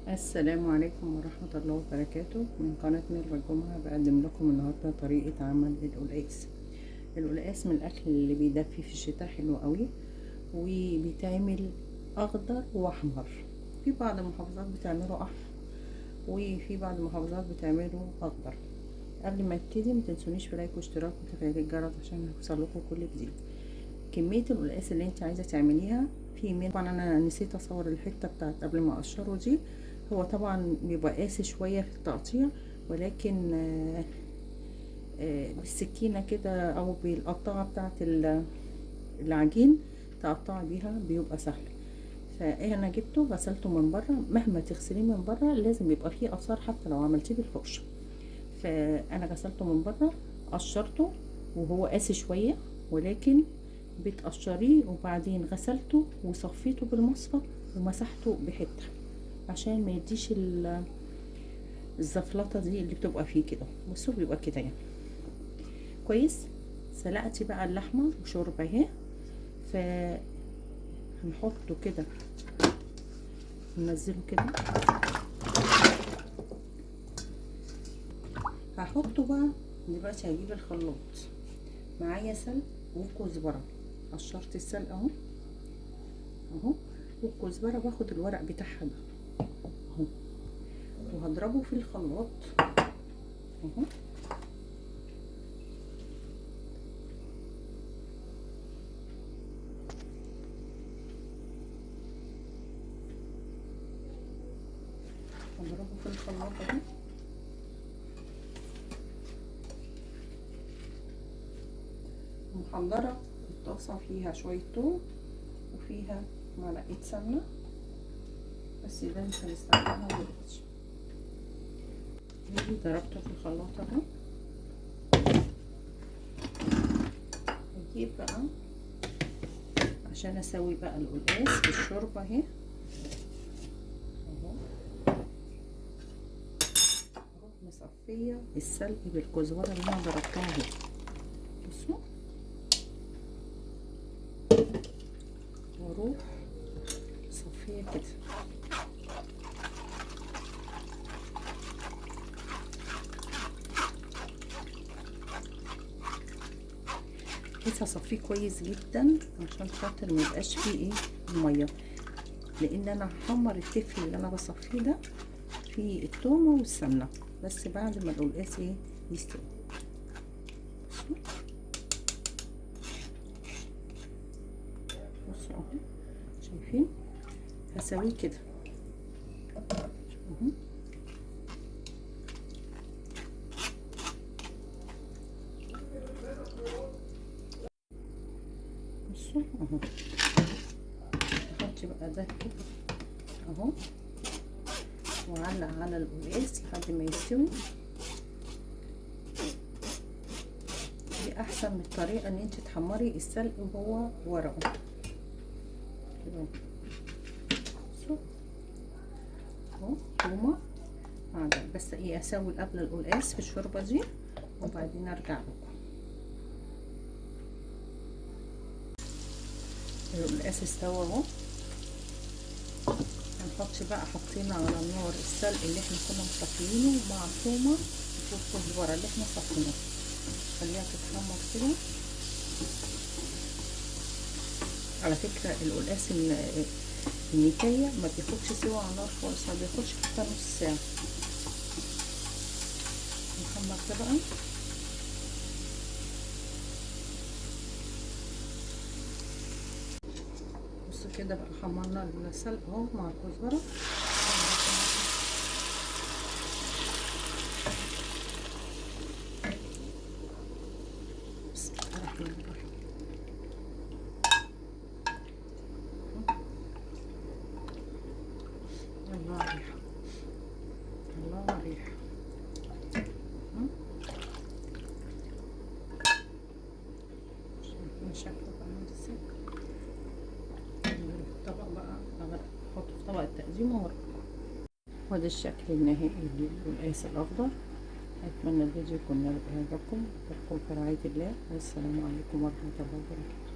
السلام عليكم ورحمة الله وبركاته. من قناة ميرفت الجمعة بقدم لكم النهاردة طريقة عمل القلقاس. القلقاس من الأكل اللي بيدفي في الشتاء، حلو قوي وبيتعمل أخضر وأحمر. في بعض المحافظات بتعمله أحمر وفي بعض المحافظات بتعمله أخضر. قبل ما ابتدي متنسونيش بلايك واشتراك وتفعيل الجرس عشان يوصلكوا كل جديد. كمية القلقاس اللي انت عايزة تعمليها في من، طبعا انا نسيت اصور الحتة بتاعت قبل ما اقشره دي. هو طبعا بيبقى قاسي شوية في التقطيع، ولكن بالسكينة كده او بالقطاعة بتاعت العجين تقطعي بيها بيبقى سهل. فانا جبته غسلته من بره، مهما تغسليه من بره لازم يبقى فيه اثار حتى لو عملتيه بالفرشة. فانا غسلته من بره، قشرته وهو قاسي شوية، ولكن بتقشريه وبعدين غسلته وصفيته بالمصفى ومسحته بحته عشان ما يديش الزفلطه دي اللي بتبقى فيه كده. بصوا بيبقى كده يعني كويس. سلقتي بقى اللحمه وشوربه اهي، فهنحطه كده، ننزله كده. هحطه بقى دلوقتي، هجيب الخلاط معايا سلق وكزبره. قشرت السلق اهو اهو، والكزبره باخد الورق بتاعها ده اهو، وهضربه في الخلاط اهو. هضربه في الخلاط اهو. محضره الطاسه فيها شويه توم وفيها معلقه سمنه، بس ده مش هنستخدمها دلوقتي. ضربته في الخلاط اهو. هجيب بقى عشان اسوي بقى القلقاس بالشوربه اهي اهو. اروح مصفيه السلق بالكزبره اللي انا ضربتها اهي. بصوا، واروح مصفيه كده. بس هصفيه كويس جدا عشان خاطر ميبقاش فيه ايه الميه، لان انا هحمر التفل اللي انا بصفيه ده في التومه والسمنه بس بعد ما القلقاس ايه يستوي. بصوا اهو، شايفين؟ هسويه كده اهو. بصوا اهو، احط بقى ده كده اهو، وعلق على القلقاس لحد ما يستوي. دي احسن من الطريقه ان انت تحمري السلق وهو ورقه كده. بصوا اهو، تومه معدن. بس ايه، اسوي قبل القلقاس في الشوربه دي وبعدين ارجع لكم. القلقاس استوى اهو. هنحط بقى، حطينا على النار السلق اللي احنا كنا مصفيينه مع الثومه والكزبره اللي احنا صفيناه. خليها تتحمر كده. على فكره القلقاس النكايه ما بياخدش سوا على النار خالص، ما بياخدش حتى نص ساعه. نحمر ده بقى. بصوا كده بقى، حمرنا السلق اهو مع الكزبره. بسم الله الرحمن الرحيم. الله ريحه، الله ريحه. شايفين شكله بقى عامل ازاي؟ الطبق بقى احطه في طبق التقديم وورق. وده الشكل النهائي للقلقاس الاخضر. اتمنى الفيديو يكون عجبكم. اترككم في رعاية الله، والسلام عليكم ورحمة الله وبركاته.